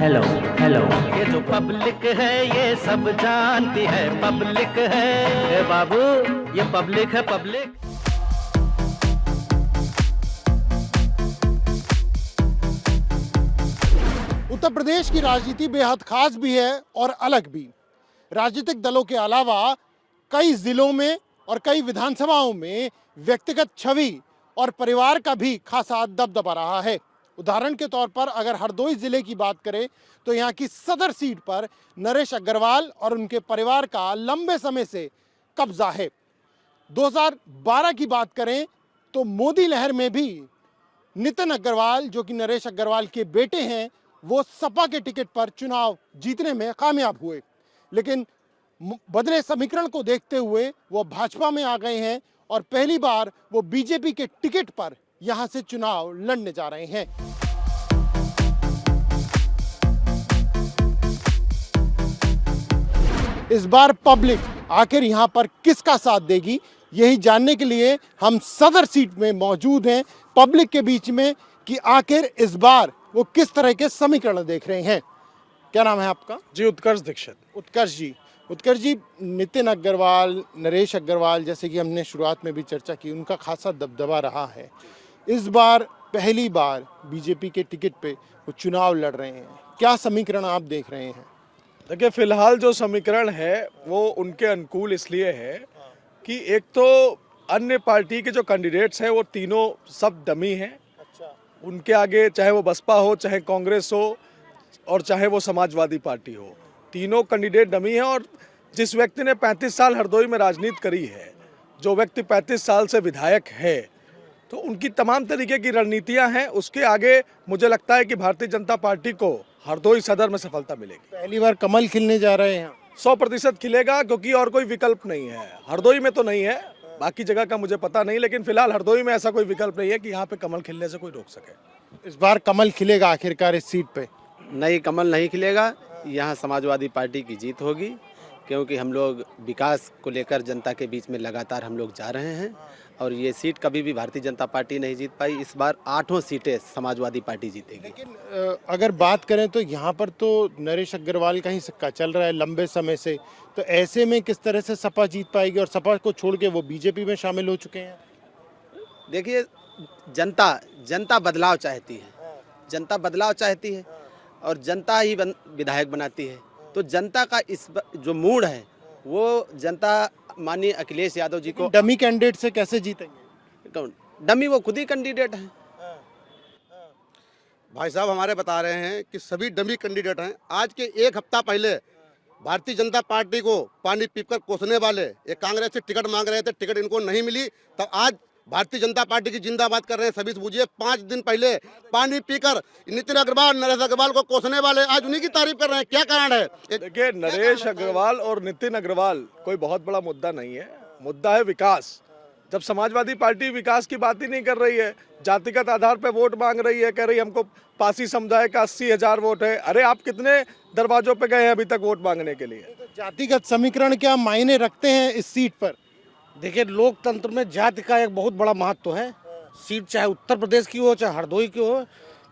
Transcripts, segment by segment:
Hello hello. ये जो public है ये सब जानती है, पब्लिक है ए बाबू, ये पब्लिक है पब्लिक। उत्तर प्रदेश की राजनीति बेहद खास भी है और अलग भी। राजनीतिक दलों के अलावा कई जिलों में और कई विधानसभाओं में व्यक्तिगत छवि और परिवार का भी खासा दबदबा रहा है। उदाहरण के तौर पर अगर हरदोई जिले की बात करें तो यहाँ की सदर सीट पर नरेश अग्रवाल और उनके परिवार का लंबे समय से कब्जा है। 2012 की बात करें तो मोदी लहर में भी नितिन अग्रवाल, जो कि नरेश अग्रवाल के बेटे हैं, वो सपा के टिकट पर चुनाव जीतने में कामयाब हुए, लेकिन बदले समीकरण को देखते हुए वो भाजपा में आ गए हैं और पहली बार वो बीजेपी के टिकट पर यहां से चुनाव लड़ने जा रहे हैं। इस बार पब्लिक आखिर यहां पर किसका साथ देगी, यही जानने के लिए हम सदर सीट में मौजूद हैं, पब्लिक के बीच में, कि आखिर इस बार वो किस तरह के समीकरण देख रहे हैं। क्या नाम है आपका? जी, उत्कर्ष दीक्षित। उत्कर्ष जी, नितिन अग्रवाल, नरेश अग्रवाल, जैसे कि हमने शुरुआत में भी चर्चा की, उनका खासा दबदबा रहा है। इस बार पहली बार बीजेपी के टिकट पे वो चुनाव लड़ रहे हैं। क्या समीकरण आप देख रहे हैं? देखिए, फिलहाल जो समीकरण है वो उनके अनुकूल इसलिए है कि एक तो अन्य पार्टी के जो कैंडिडेट्स हैं वो तीनों सब डमी हैं। उनके आगे चाहे वो बसपा हो, चाहे कांग्रेस हो और चाहे वो समाजवादी पार्टी हो, तीनों कैंडिडेट डमी हैं। और जिस व्यक्ति ने 35 साल हरदोई में राजनीति करी है, जो व्यक्ति 35 साल से विधायक है, तो उनकी तमाम तरीके की रणनीतियां हैं। उसके आगे मुझे लगता है कि भारतीय जनता पार्टी को हरदोई सदर में सफलता मिलेगी। पहली बार कमल खिलने जा रहे हैं। 100% खिलेगा, क्योंकि और कोई विकल्प नहीं है। हरदोई में तो नहीं है, बाकी जगह का मुझे पता नहीं, लेकिन फिलहाल हरदोई में ऐसा कोई विकल्प नहीं है कि यहाँ पे कमल खिलने से कोई रोक सके। इस बार कमल खिलेगा आखिरकार इस सीट पे? नहीं, कमल नहीं खिलेगा। यहाँ समाजवादी पार्टी की जीत होगी, क्योंकि हम लोग विकास को लेकर जनता के बीच में लगातार हम लोग जा रहे हैं और ये सीट कभी भी भारतीय जनता पार्टी नहीं जीत पाई। इस बार 8 सीटें समाजवादी पार्टी जीतेगी। लेकिन अगर बात करें तो यहाँ पर तो नरेश अग्रवाल का ही सिक्का चल रहा है लंबे समय से, तो ऐसे में किस तरह से सपा जीत पाएगी? और सपा को छोड़ के वो बीजेपी में शामिल हो चुके हैं। देखिए, जनता बदलाव चाहती है, जनता बदलाव चाहती है और जनता ही विधायक बनाती है। तो जनता का इस जो मूड है वो जनता माननीय अखिलेश यादव जी को। डमी कैंडिडेट से कैसे जीतेंगे? डमी वो खुद ही कैंडिडेट हैं। भाई साहब हमारे बता रहे हैं कि सभी डमी कैंडिडेट हैं। आज के एक हफ्ता पहले भारतीय जनता पार्टी को पानी पीकर कोसने वाले ये कांग्रेस से टिकट मांग रहे थे, टिकट इनको नहीं मिली, तब आज भारतीय जनता पार्टी की जिंदाबाद कर रहे हैं सभी। बूझिए, 5 दिन पहले पानी पीकर नितिन अग्रवाल, नरेश अग्रवाल को कोसने वाले आज उन्हीं की तारीफ कर रहे हैं। क्या कारण है? देखिए, नरेश अग्रवाल और नितिन अग्रवाल कोई बहुत बड़ा मुद्दा नहीं है, मुद्दा है विकास। जब समाजवादी पार्टी विकास की बात ही नहीं कर रही है, जातिगत आधार पर वोट मांग रही है, कह रही हमको पासी समुदाय का 80,000 वोट है। अरे आप कितने दरवाजों पे गए हैं अभी तक वोट मांगने के लिए? तो जातिगत समीकरण क्या मायने रखते हैं इस सीट पर? देखिए, लोकतंत्र में जाति का एक बहुत बड़ा महत्व है। सीट चाहे उत्तर प्रदेश की हो, चाहे हरदोई की हो,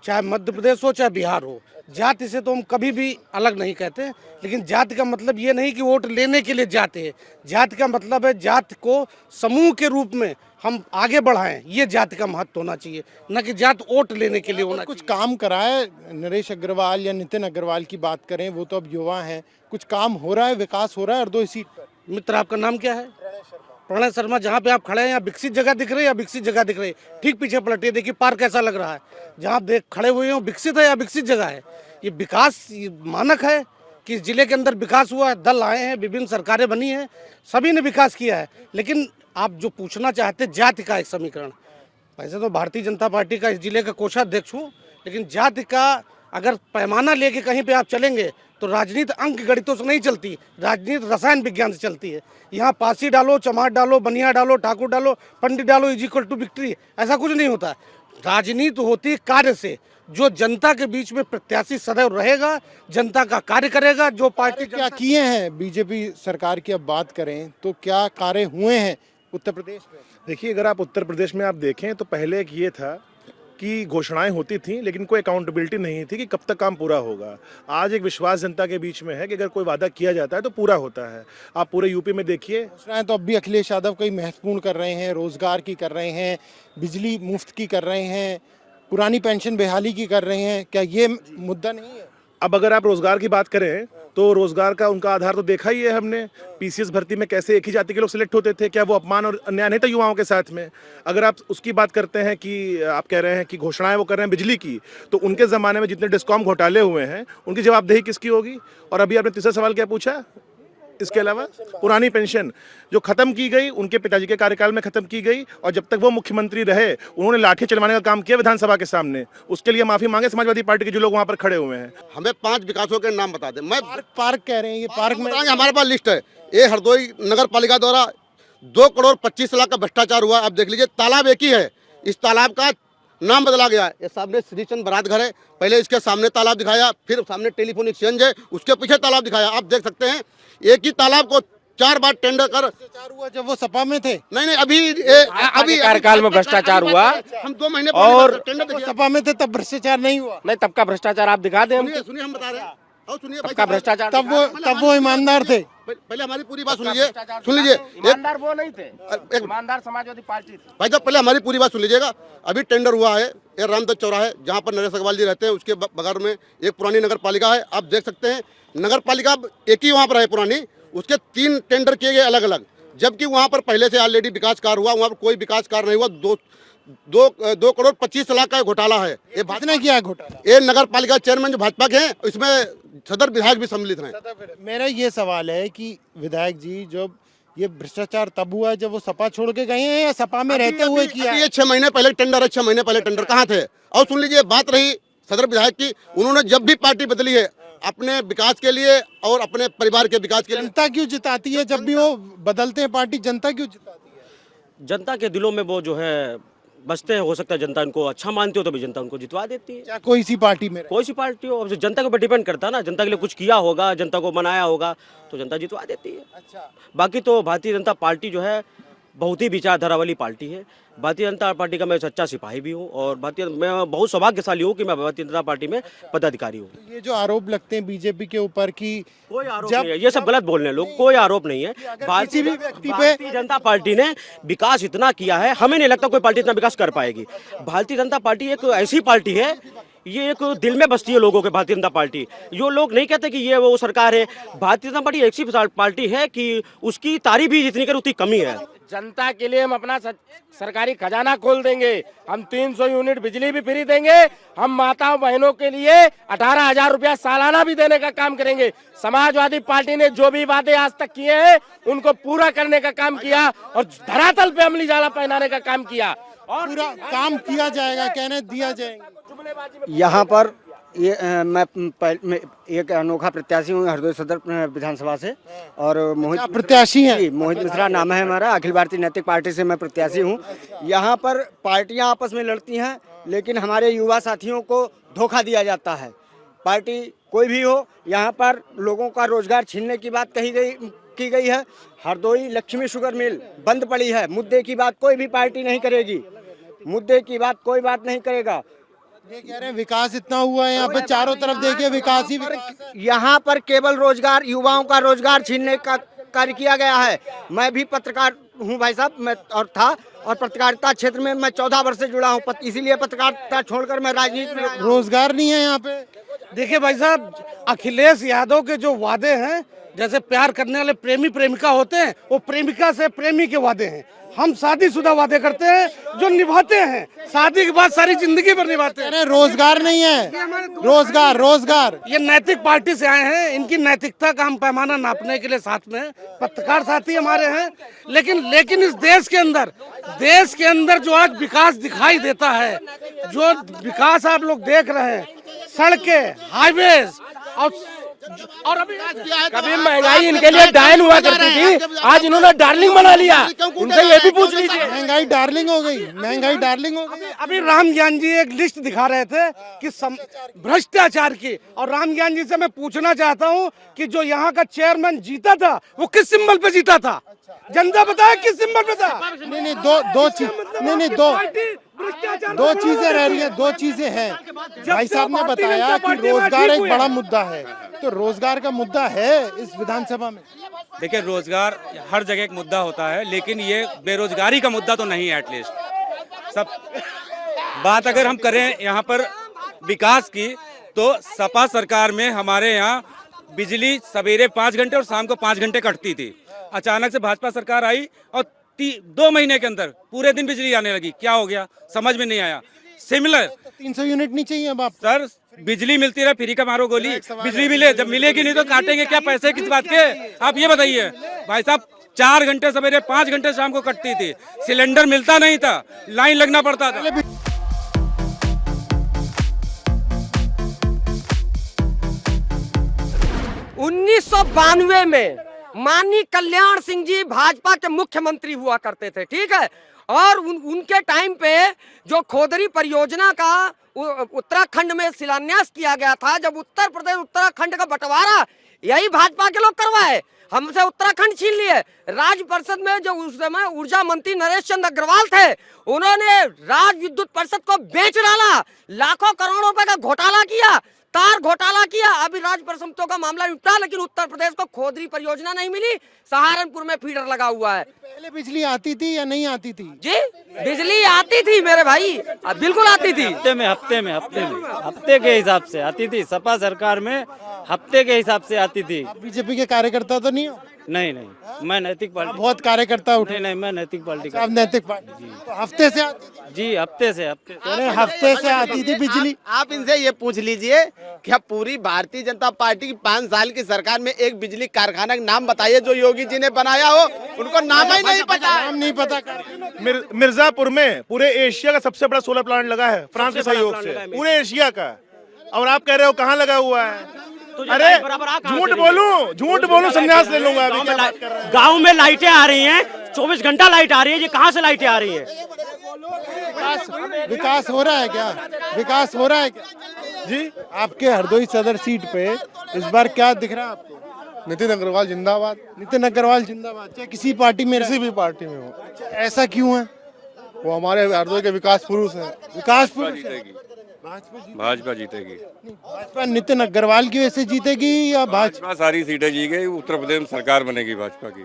चाहे मध्य प्रदेश हो, चाहे बिहार हो, जाति से तो हम कभी भी अलग नहीं कहते। लेकिन जाति का मतलब ये नहीं कि वोट लेने के लिए जाते हैं। जाति का मतलब है जाति को समूह के रूप में हम आगे बढ़ाएं, ये जाति का महत्व होना चाहिए, न कि जात वोट लेने के लिए होना। कुछ काम कराए नरेश अग्रवाल या नितिन अग्रवाल की बात करें, वो तो अब युवा हैं, कुछ काम हो रहा है, विकास हो रहा है हरदोई सीट पर? मित्र, आपका नाम क्या है? प्रणय शर्मा। जहाँ पे आप खड़े हैं, यहाँ विकसित जगह दिख रही है या विकसित जगह दिख रही है? ठीक पीछे पलटिए, देखिए पार्क कैसा लग रहा है। जहाँ आप देख खड़े हुए हैं विकसित है या विकसित जगह है? ये विकास मानक है कि जिले के अंदर विकास हुआ है, दल आए हैं, विभिन्न सरकारें बनी हैं, सभी ने विकास किया है। लेकिन आप जो पूछना चाहते जाति का एक समीकरण, वैसे तो भारतीय जनता पार्टी का इस जिले का कोषाध्यक्ष हूँ, लेकिन जाति का अगर पैमाना लेके कहीं पे आप चलेंगे तो राजनीति अंक गणितों से नहीं चलती, राजनीति रसायन विज्ञान से चलती है। यहाँ पासी डालो, चमार डालो, बनिया डालो, ठाकुर डालो, पंडित डालो, इज इक्वल टू विक्ट्री, ऐसा कुछ नहीं होता। राजनीति होती है कार्य से। जो जनता के बीच में प्रत्याशी सदैव रहेगा, जनता का कार्य करेगा। जो पार्टी क्या किए हैं बीजेपी सरकार की अब बात करें तो क्या कार्य हुए हैं उत्तर प्रदेश में? देखिए, अगर आप उत्तर प्रदेश में आप देखें तो पहले एक ये था की घोषणाएं होती थी, लेकिन कोई अकाउंटेबिलिटी नहीं थी कि कब तक काम पूरा होगा। आज एक विश्वास जनता के बीच में है कि अगर कोई वादा किया जाता है तो पूरा होता है। आप पूरे यूपी में देखिए, घोषणाएं तो अब भी अखिलेश यादव कई महत्वपूर्ण कर रहे हैं, रोजगार की कर रहे हैं, बिजली मुफ्त की कर रहे हैं, पुरानी पेंशन बहाली की कर रहे हैं। क्या ये मुद्दा नहीं है? अब अगर आप रोजगार की बात करें तो रोजगार का उनका आधार तो देखा ही है हमने। पीसीएस भर्ती में कैसे एक ही जाति के लोग सिलेक्ट होते थे, क्या वो अपमान और अन्याय नहीं था युवाओं के साथ में? अगर आप उसकी बात करते हैं कि आप कह रहे हैं कि घोषणाएं वो कर रहे हैं बिजली की, तो उनके ज़माने में जितने डिस्कॉम घोटाले हुए हैं उनकी जवाबदेही किसकी होगी? और अभी आपने तीसरा सवाल क्या पूछा? इसके अलावा पुरानी पेंशन जो खत्म की गई, उनके पिताजी के कार्यकाल में खत्म की गई, और जब तक वो मुख्यमंत्री रहे उन्होंने लाठी चलवाने का काम किया विधानसभा के सामने। उसके लिए माफी मांगे समाजवादी पार्टी के जो लोग वहां पर खड़े हुए हैं। हमें 5 विकासों के नाम बता दें। मैं पार्क कह रहे हैं, ये पार्क में हमारे पास लिस्ट है। ये हरदोई नगर पालिका द्वारा 2 करोड़ 25 लाख का भ्रष्टाचार हुआ। आप देख लीजिए, तालाब एक ही है, इस तालाब का नाम बदला गया है। ये सामने श्रीचंद बारात घर है, पहले इसके सामने तालाब दिखाया, फिर सामने टेलीफोन एक्सचेंज है, उसके पीछे तालाब दिखाया। आप देख सकते हैं एक ही तालाब को 4 बार टेंडर कर हुआ जब वो सपा में थे। नहीं, अभी कार्यकाल में भ्रष्टाचार हुआ। हम 2 महीने और टेंडर जब सपा में थे तब भ्रष्टाचार नहीं हुआ। नहीं, तब का भ्रष्टाचार आप दिखा दें हमको। सुनिए हम बता रहे हैं, और सुनिए तब का भ्रष्टाचार तब वो ईमानदार थे। पहले हमारी पूरी बात सुन लीजिए। ईमानदार वो नहीं थे, ईमानदार समाजवादी पार्टी थी। भाई साहब पहले हमारी पूरी बात सुन लीजिएगा। अभी टेंडर हुआ है, ये रामदत्त चौराहा है जहाँ पर नरेश अग्रवाल जी रहते हैं, उसके बगल में एक पुरानी नगर पालिका है। आप देख सकते हैं नगर पालिका एक ही वहाँ पर है पुरानी, उसके 3 टेंडर किए गए अलग अलग, जबकि वहाँ पर पहले से ऑलरेडी विकास कार्य हुआ, वहाँ पर कोई विकास कार्य नहीं हुआ। 2 करोड़ 25 लाख का घोटाला है। ये किसने किया घोटाला? ये नगर पालिका चेयरमैन जो भाजपा के हैं, इसमें सदर विधायक भी सम्मिलित हैं। मेरा ये सवाल है कि विधायक जी, जब ये भ्रष्टाचार तब हुआ जब वो सपा छोड़ के गए हैं या सपा में रहते हुए किया? ये 6 महीने पहले टेंडर है, 6 महीने पहले टेंडर कहाँ थे? और सुन लीजिए, बात रही सदर विधायक की, उन्होंने जब भी पार्टी बदली है अपने विकास के लिए और अपने परिवार के विकास के लिए। जनता क्यों जिताती है? जब भी वो बदलते हैं पार्टी, जनता क्यों जिताती है? जनता के दिलों में वो जो है बसते हैं। हो सकता है जनता इनको अच्छा मानती हो तो भी जनता उनको जितवा देती है। क्या कोई सी पार्टी में? कोई सी पार्टी हो, अब जनता के ऊपर डिपेंड करता है ना। जनता के लिए कुछ किया होगा, जनता को बनाया होगा तो जनता जितवा देती है। अच्छा, बाकी तो भारतीय जनता पार्टी जो है बहुत ही विचारधारा वाली पार्टी है। भारतीय जनता पार्टी का मैं सच्चा सिपाही भी हूँ, और मैं बहुत सौभाग्यशाली हूँ कि मैं भारतीय जनता पार्टी में पदाधिकारी हूँ। ये जो आरोप लगते हैं बीजेपी के ऊपर कि कोई आरोप नहीं है, ये सब गलत बोल रहे हैं लोग। कोई आरोप नहीं है। भारतीय जनता पार्टी ने विकास इतना किया है, हमें नहीं लगता कोई पार्टी इतना विकास कर पाएगी। भारतीय जनता पार्टी एक ऐसी पार्टी है, ये एक दिल में बसती है लोगों के। भारतीय जनता पार्टी, जो लोग नहीं कहते कि ये वो सरकार है, भारतीय जनता पार्टी ऐसी पार्टी है कि उसकी तारीफ भी जितनी करे उतनी कमी है। जनता के लिए हम अपना सरकारी खजाना खोल देंगे। हम 300 यूनिट बिजली भी फ्री देंगे। हम माताओं बहनों के लिए 18,000 रुपया सालाना भी देने का काम करेंगे। समाजवादी पार्टी ने जो भी वादे आज तक किए हैं उनको पूरा करने का काम किया और धरातल पे अमली जाला पहनाने का काम किया, और पूरा काम किया जाएगा, कहने दिया जाएगा। यहाँ पर ये मैं एक अनोखा प्रत्याशी हूँ हरदोई सदर विधानसभा से, और मोहित प्रत्याशी हैं? मोहित मिश्रा नाम है हमारा। अखिल भारतीय नैतिक पार्टी से मैं प्रत्याशी हूँ। यहाँ पर पार्टियाँ आपस में लड़ती हैं, लेकिन हमारे युवा साथियों को धोखा दिया जाता है। पार्टी कोई भी हो, यहाँ पर लोगों का रोजगार छीनने की बात की गई है। हरदोई लक्ष्मी शुगर मिल बंद पड़ी है, मुद्दे की बात कोई भी पार्टी नहीं करेगी, मुद्दे की बात कोई बात नहीं करेगा। ये कह रहे हैं विकास इतना हुआ है यहाँ पे, चारों तरफ देखिए विकास ही विकास है। यहाँ पर केवल रोजगार, युवाओं का रोजगार छीनने का कार्य किया गया है। मैं भी पत्रकार हूँ भाई साहब, मैं और पत्रकारिता क्षेत्र में मैं 14 वर्ष से जुड़ा हूँ, इसीलिए पत्रकारिता छोड़कर मैं राजनीति में। रोजगार नहीं है यहाँ पे। देखिए भाई साहब, अखिलेश यादव के जो वादे हैं, जैसे प्यार करने वाले प्रेमी प्रेमिका होते हैं, वो प्रेमिका से प्रेमी के वादे हैं। हम शादीशुदा वादे करते हैं जो निभाते हैं, शादी के बाद सारी जिंदगी भर निभाते हैं। रोजगार नहीं है, रोजगार। ये नैतिक पार्टी से आए हैं, इनकी नैतिकता का हम पैमाना नापने के लिए साथ में पत्रकार साथी हमारे हैं। लेकिन इस देश के अंदर जो आज विकास दिखाई देता है, जो विकास आप लोग देख रहे हैं, सड़कें, हाईवेज, और अभी कभी महंगाई इनके लिए डायन हुआ करती थी, आज इन्होंने डार्लिंग बना लिया। उनसे ये भी पूछ लीजिए। महंगाई डार्लिंग हो गई। अभी राम ज्ञान जी एक लिस्ट दिखा रहे थे कि भ्रष्टाचार की, और राम ज्ञान जी से मैं पूछना चाहता हूं कि जो यहाँ का चेयरमैन जीता था वो किस सिंबल पे जीता था? जनता बताया किस सिंबल पे था? नहीं, दो चीजें रह रही हैं, दो चीजें हैं। भाई साहब ने बताया कि रोजगार एक बड़ा मुद्दा है, तो रोजगार का मुद्दा है इस विधानसभा में? देखिए, रोजगार हर जगह एक मुद्दा होता है, लेकिन ये बेरोजगारी का मुद्दा तो नहीं है। एटलीस्ट सब बात अगर हम करें यहाँ पर विकास की, तो सपा सरकार में हमारे यहाँ बिजली सवेरे 5 घंटे और शाम को 5 घंटे कटती थी। अचानक से भाजपा सरकार आई और 2 महीने के अंदर पूरे दिन बिजली आने लगी। क्या हो गया समझ में नहीं आया। सिमिलर 300 यूनिट नहीं चाहिए अब आप? सर, बिजली मिलती रहे, फ्री का मारो गोली। बिजली मिले, जब मिलेगी नहीं तो काटेंगे क्या पैसे किस बात के? आप ये बताइए भाई साहब। 4 घंटे सवेरे, 5 घंटे शाम को कटती थी। सिलेंडर मिलता नहीं था, लाइन लगना पड़ता था। 1992 में माननीय कल्याण सिंह जी भाजपा के मुख्यमंत्री हुआ करते थे, ठीक है। और उनके टाइम पे जो खोदरी परियोजना का उत्तराखंड में शिलान्यास किया गया था, जब उत्तर प्रदेश उत्तराखंड का बंटवारा यही भाजपा के लोग करवाए, हमसे उत्तराखंड छीन लिए। राज्य परिषद में जो उस समय ऊर्जा मंत्री नरेश चंद्र अग्रवाल थे, उन्होंने राज्य विद्युत परिषद को बेच डाला, लाखों करोड़ों रुपए का घोटाला किया, तार घोटाला किया। अभी राज्य परिषदों का मामला निपटा, लेकिन उत्तर प्रदेश को खोदरी परियोजना नहीं मिली। सहारनपुर में फीडर लगा हुआ है। पहले बिजली आती थी या नहीं आती थी? जी, बिजली आती थी मेरे भाई, बिल्कुल आती थी। हफ्ते के हिसाब से आती थी। सपा सरकार में हफ्ते के हिसाब से आती थी। बीजेपी के कार्यकर्ता तो नहीं हो? नहीं, मैं नैतिक पार्टी। बहुत कार्यकर्ता उठे। नहीं, मैं नैतिक पार्टी का। आप नैतिक पार्टी? तो हफ्ते से आती थी? जी, हफ्ते से हफ्ते से आती थी बिजली। आप इनसे ये पूछ लीजिए, क्या पूरी भारतीय जनता पार्टी की 5 साल की सरकार में एक बिजली कारखाना का नाम बताइए जो योगी जी ने बनाया हो? उनको नाम ही नहीं पता। नाम नहीं पता। मिर्जापुर में पूरे एशिया का सबसे बड़ा सोलर प्लांट लगा है, फ्रांस के सहयोग से, पूरे एशिया का। और आप कह रहे हो कहाँ लगा हुआ है? अरे झूठ बोलूं संन्यास ले लूंगा। गांव में लाइटें आ रही हैं, 24 घंटा लाइट आ रही है। ये कहाँ से लाइटें आ रही हैं? विकास हो रहा है क्या? विकास हो रहा है क्या? जी, आपके हरदोई सदर सीट पे इस बार क्या दिख रहा है आपको? नितिन अग्रवाल जिंदाबाद। नितिन अग्रवाल जिंदाबाद, चाहे किसी पार्टी में, किसी भी पार्टी में हो। ऐसा क्यों है? वो हमारे हरदोई के विकास पुरुष हैं। विकास पुरुष भाजपा जीतेगी। भाजपा नितिन अग्रवाल की वजह से जीतेगी या भाजपा सारी सीटें जीत गई। उत्तर प्रदेश में सरकार बनेगी भाजपा की।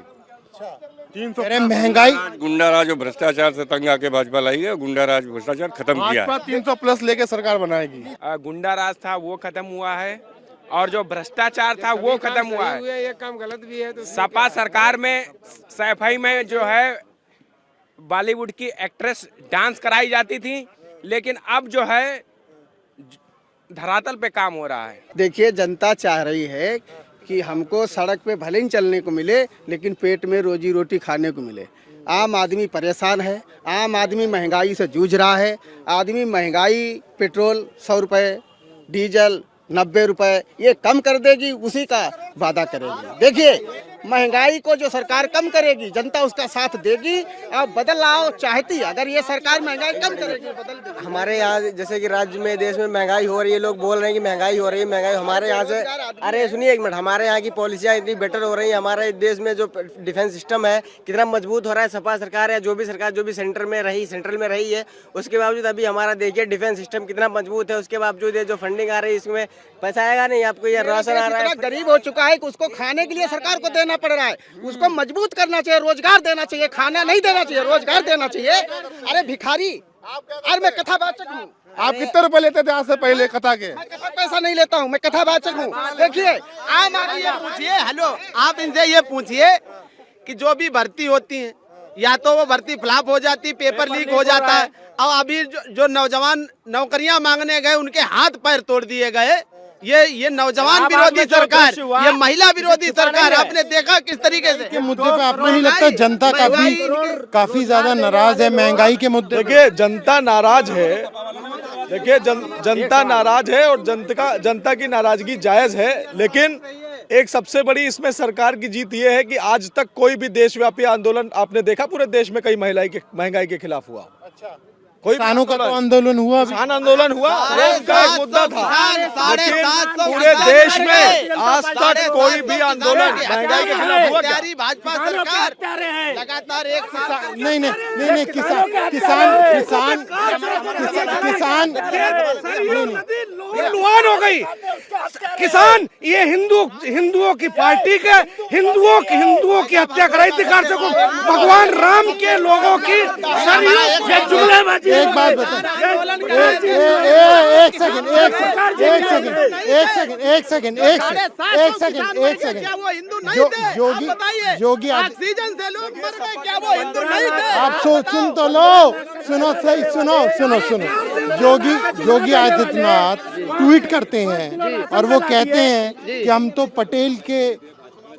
300 महंगाई, गुंडा राज और भ्रष्टाचार से तंग आके भाजपा लाई है। गुंडा राज भ्रष्टाचार खत्म किया है। 300+ लेके सरकार बनाएगी। गुंडा राज था वो खत्म हुआ है, और जो भ्रष्टाचार था वो खत्म हुआ है। ये काम गलत भी है। तो सपा सरकार में सफाई में जो है बॉलीवुड की एक्ट्रेस डांस कराई जाती थी, लेकिन अब जो है धरातल पे काम हो रहा है। देखिए, जनता चाह रही है कि हमको सड़क पे भले ही चलने को मिले, लेकिन पेट में रोजी रोटी खाने को मिले। आम आदमी परेशान है, आम आदमी महंगाई से जूझ रहा है। आदमी महंगाई, पेट्रोल 100 रुपये, डीजल 90 रुपये, ये कम कर देगी, उसी का वादा करेगी। देखिए, महंगाई को जो सरकार कम करेगी, जनता उसका साथ देगी। अब बदलाव चाहती है, अगर ये सरकार महंगाई कम करेगी, बदल देगी। हमारे यहाँ जैसे कि राज्य में, देश में महंगाई हो रही है, लोग बोल रहे हैं कि महंगाई हो रही है, महंगाई हमारे यहाँ से। अरे सुनिए एक मिनट, हमारे यहाँ की पॉलिसियाँ इतनी बेटर हो रही है। हमारे देश में जो डिफेंस सिस्टम है कितना मजबूत हो रहा है। सपा सरकार या जो भी सरकार जो भी सेंट्रल में रही है, उसके बावजूद अभी हमारा देखिए डिफेंस सिस्टम कितना मजबूत है। उसके बावजूद ये जो फंडिंग आ रही है, इसमें पैसा आएगा नहीं। आपको ये राशन आ रहा है, गरीब हो चुका है कि उसको खाने के लिए सरकार को देना पड़ रहा है। उसको मजबूत करना चाहिए, रोजगार देना चाहिए, खाना नहीं देना चाहिए, रोजगार देना चाहिए। अरे भिखारी, और मैं कथावाचक हूँ। आप कितने रुपए लेते थे आज से पहले कथा के? मैं पैसा नहीं लेता हूँ, मैं कथावाचक हूँ। देखिए, आम आदमी ये पूछिए, हेलो, आप इनसे ये पूछिए कि जो भी भर्ती होती है, या तो वो भर्ती फ्लॉप हो जाती, पेपर लीक हो जाता है। और अभी जो नौजवान नौकरियां मांगने गए, उनके हाथ पैर तोड़ दिए गए। ये नौजवान विरोधी सरकार, ये महिला विरोधी सरकार, आपने देखा किस तरीके से। के मुद्दे पे आपको नहीं लगता जनता काफी ज्यादा नाराज है महंगाई के मुद्दे? देखिए, जनता नाराज है। देखिए, जनता नाराज है और जनता की नाराजगी जायज है। लेकिन एक सबसे बड़ी इसमें सरकार की जीत ये है कि आज तक कोई भी देशव्यापी आंदोलन आपने देखा पूरे देश में कई महंगाई के खिलाफ हुआ? किसानों का तो आंदोलन हुआ भी। किसान आंदोलन हुआ, वो उनका एक मुद्दा था, लेकिन पूरे देश में आज तक कोई भी आंदोलन महंगाई के खिलाफ हुआ क्या? भाजपा सरकार लगातार एक नहीं किसान लुहान हो गई। किसान ये हिंदुओं की पार्टी के हिंदुओं की हत्या कराई थी भगवान राम के लोगों की जुमलेबाजी। एक बात बता, एक सेकंड योगी ऑक्सीजन से लोग मर गए, क्या वो हिंदू नहीं थे? आप सुन तो लो, सुनो। योगी आदित्यनाथ ट्वीट करते हैं और वो कहते हैं कि हम तो पटेल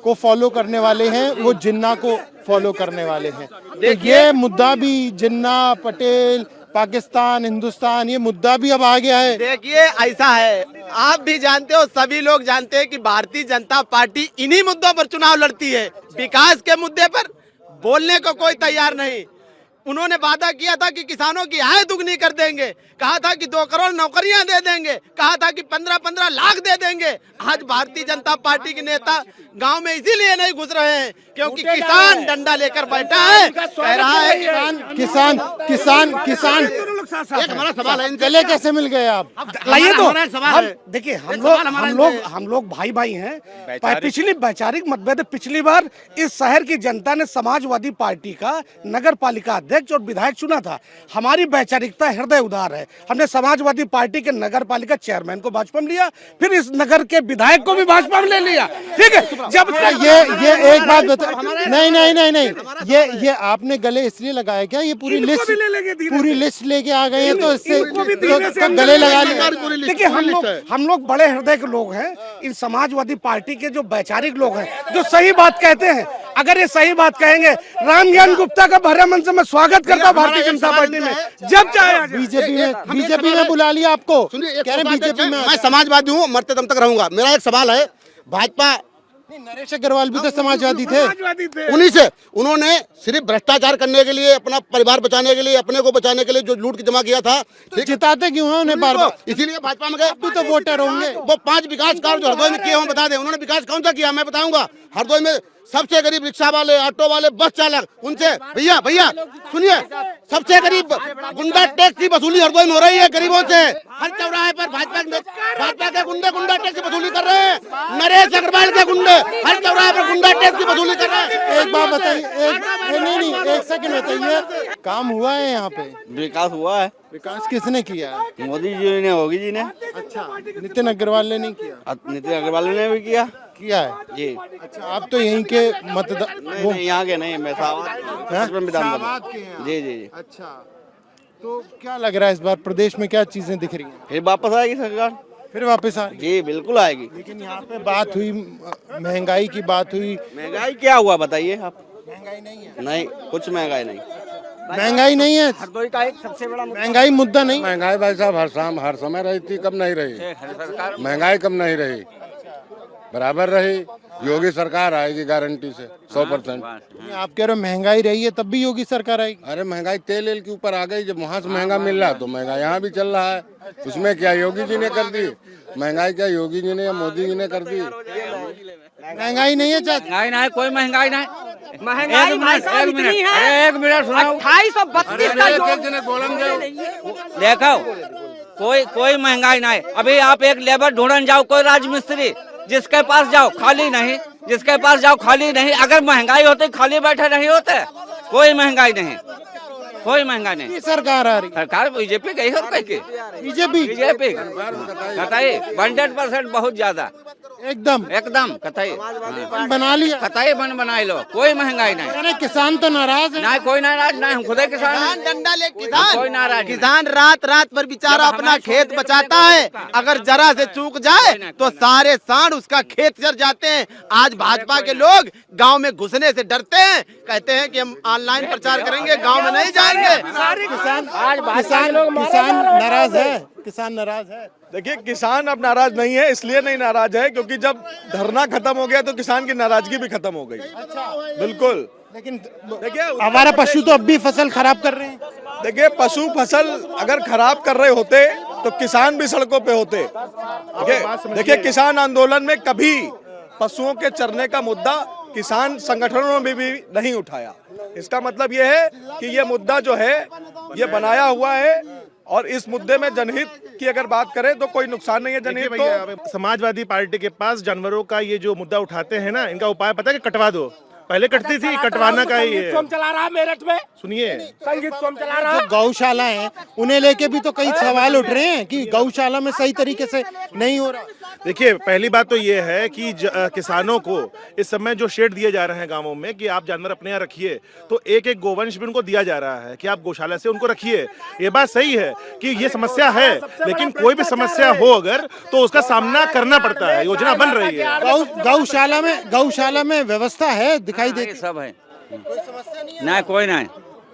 को फॉलो करने वाले हैं, वो जिन्ना को फॉलो करने वाले हैं। तो ये मुद्दा भी जिन्ना, पटेल, पाकिस्तान, हिंदुस्तान, ये मुद्दा भी अब आ गया है। देखिए ऐसा है, आप भी जानते हो, सभी लोग जानते हैं कि भारतीय जनता पार्टी इन्हीं मुद्दों पर चुनाव लड़ती है। विकास के मुद्दे पर बोलने को कोई तैयार नहीं। उन्होंने वादा किया था कि किसानों की आय दुगनी कर देंगे, कहा था कि 2 करोड़ नौकरियां दे देंगे, कहा था कि 15-15 लाख दे देंगे। आज भारतीय जनता पार्टी के नेता गांव में इसीलिए नहीं घुस रहे हैं क्योंकि किसान डंडा लेकर बैठा है, कह रहा है किसान एक हमारा सवाल है, गले कैसे मिल गए आप? लाइए तो देखिए, हम लोग भाई हैं। पिछली वैचारिक मतभेद, पिछली बार इस शहर की जनता ने समाजवादी पार्टी का नगर पालिका अध्यक्ष और विधायक चुना था। हमारी वैचारिकता हृदय उदार है। हमने समाजवादी पार्टी के नगर पालिका चेयरमैन को भाजपा में लिया, फिर इस नगर के विधायक को भी भाजपा में ले लिया। ठीक है, जब ये एक बात बता, नहीं, ये आपने गले इसलिए लगाया क्या? ये पूरी लिस्ट लेके आ गए हैं तो इससे तो गले लगा लिया। देखिए, हम लोग बड़े हृदय के लोग हैं। इन समाजवादी पार्टी के जो वैचारिक लोग हैं, जो सही बात कहते हैं, अगर ये सही बात कहेंगे, रामज्ञान गुप्ता का भरे मन से मैं स्वागत करता हूं भारतीय जनता पार्टी में, जब चाहे बीजेपी में बुला लिया आपको। कह रहे बीजेपी में मैं समाजवादी हूँ, मरते दम तक रहूंगा। मेरा एक सवाल है, भाजपा नरेश अग्रवाल भी तो समाजवादी थे। उन्हीं से उन्होंने सिर्फ भ्रष्टाचार करने के लिए, अपना परिवार बचाने के लिए, अपने को बचाने के लिए जो लूट की जमा किया था, जिताते क्यों हैं उन्हें बार-बार? इसीलिए भाजपा में गए। भी तो वोटर होंगे। वो 5 विकास कार्य जो हरदोई में किए, हम बता दें, उन्होंने विकास कौन सा किया मैं बताऊंगा। हरदोई में सबसे गरीब रिक्शा वाले, ऑटो वाले, बस चालक, उनसे भैया सुनिए, सबसे गरीब गुंडा टैक्स की वसूली हरदोई में हो रही है गरीबों से। हर चौराहे पर भाजपा के गुंडे गुंडा टैक्स की वसूली कर रहे हैं। नरेश अग्रवाल के गुंडे हर चौराहे पर गुंडा टैक्स की वसूली कर रहे हैं। एक बात बताइए, एक सेकंड बताइए, काम हुआ है यहाँ पे? विकास हुआ है। विकास किसने किया है? मोदी जी ने, योगी जी ने। अच्छा, नितिन अग्रवाल ने नहीं किया? नितिन अग्रवाल ने भी किया है जी। अच्छा, आप तो यहीं के मतदान? नहीं, यहाँ के नहीं, मैं शाहबाद के हैं। जी। अच्छा, तो क्या लग रहा है इस बार प्रदेश में क्या चीजें दिख रही हैं? फिर वापस आएगी सरकार, फिर वापस आ? जी बिल्कुल आएगी। लेकिन यहाँ पे बात हुई, महंगाई की बात हुई। महंगाई क्या हुआ बताइए आप? महंगाई नहीं है? नहीं, कुछ महंगाई नहीं। महंगाई नहीं है, हरदोई का एक सबसे बड़ा महंगाई मुद्दा नहीं। महंगाई भाई साहब हर समय रही थी, कब नहीं रही? महंगाई कब नहीं रही? बराबर रही। योगी सरकार आएगी गारंटी से 100%। आप कह रहे हो महंगाई रही है तब भी योगी सरकार आएगी? अरे महंगाई तेल के ऊपर आ गई, जब वहाँ से महंगा मिल रहा है तो महंगा यहाँ भी चल रहा है। उसमें क्या योगी जी ने कर दी महंगाई? क्या योगी जी ने या मोदी जी ने कर दी? महंगाई नहीं है चाचा? महंगाई नहीं, कोई महंगाई नहीं। महंगाई एक मिनट सुनाओ। 2832 का देखो, कोई महंगाई नहीं। अभी आप एक लेबर ढूंढने जाओ, कोई राजमिस्त्री, जिसके पास जाओ खाली नहीं, जिसके पास जाओ खाली नहीं। अगर महंगाई होती खाली बैठे नहीं होते। कोई महंगाई नहीं, कोई महंगाई नहीं। सरकार आ रही, सरकार बीजेपी की है, बीजेपी बताइए 100% बहुत ज्यादा, एकदम कतई बना लिया, कतई बना लो। कोई महंगाई नहीं। किसान तो नाराज है? नहीं, कोई नाराज नहीं, हम खुद किसान डंडा ले कोई नाराज। किसान रात भर बेचारा अपना खेत बचाता है, अगर जरा से चूक जाए तो सारे सांड उसका खेत जर जाते हैं। आज भाजपा के लोग गांव में घुसने से डरते हैं, कहते हैं कि हम ऑनलाइन प्रचार करेंगे, गांव में नहीं जाएंगे। किसान नाराज है, किसान नाराज है। देखिए, किसान अब नाराज नहीं है, इसलिए नहीं नाराज है क्योंकि जब धरना खत्म हो गया तो किसान की नाराजगी भी खत्म हो गई। बिल्कुल। लेकिन देखिए, हमारा पशु तो अब भी फसल खराब कर रहे हैं। देखिए, पशु फसल अगर खराब कर रहे होते तो किसान भी सड़कों पे होते। देखिए, किसान आंदोलन में कभी पशुओं के चरने का मुद्दा किसान संगठनों में भी नहीं उठाया। इसका मतलब ये है कि ये मुद्दा जो है ये बनाया हुआ है, और इस मुद्दे में जनहित की अगर बात करें तो कोई नुकसान नहीं है जनहित को। समाजवादी पार्टी के पास जानवरों का ये जो मुद्दा उठाते हैं ना, इनका उपाय पता है कि कटवा दो। पहले कटती थी, कटवाना का ही है। सोम चला रहा है मेरठ में, सुनिए, संगीत सोम चला रहा है। जो गौशाला है उन्हें लेके भी तो कई सवाल उठ रहे हैं कि गौशाला में सही तरीके से नहीं हो रहा। देखिए, पहली बात तो ये है कि किसानों को इस समय जो शेड दिए जा रहे हैं गांवों में कि आप जानवर अपने यहाँ रखिए, तो एक एक गोवंश भी उनको दिया जा रहा है कि आप गौशाला से उनको रखिए। ये बात सही है कि ये समस्या है, लेकिन कोई भी समस्या हो अगर तो उसका सामना करना पड़ता है। योजना बन रही है। गौशाला में व्यवस्था है, दिखाई देती सब है, कोई समस्या नहीं, कोई नहीं।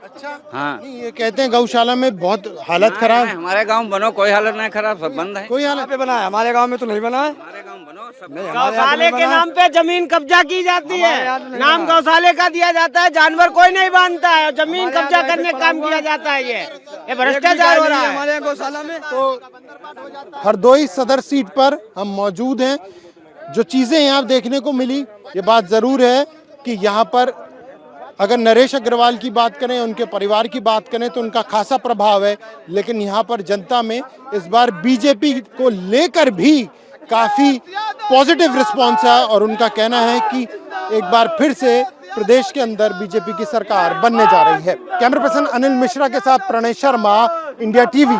अच्छा, हाँ, ये कहते हैं गौशाला में बहुत हालत खराब। हमारे गांव बनो, कोई हालत नहीं खराब, सब बंद है। कोई हालत पे बना है, हमारे गांव में तो नहीं बना है। हमारे गांव बनो सब। गौशाले के नाम पे जमीन कब्जा की जाती है, नाम गौशाले का दिया जाता है, जानवर कोई नहीं बांधता है, जमीन कब्जा करने का काम किया जाता है। ये भ्रष्टाचार हो रहा है हमारे गौशाला में। तो हरदोई सदर सीट पर हम मौजूद हैं। जो चीजें यहाँ देखने को मिली, ये बात जरूर है कि यहाँ पर अगर नरेश अग्रवाल की बात करें, उनके परिवार की बात करें तो उनका खासा प्रभाव है, लेकिन यहाँ पर जनता में इस बार बीजेपी को लेकर भी काफी पॉजिटिव रिस्पॉन्स है, और उनका कहना है कि एक बार फिर से प्रदेश के अंदर बीजेपी की सरकार बनने जा रही है। कैमरा पर्सन अनिल मिश्रा के साथ प्रणय शर्मा, इंडिया टीवी।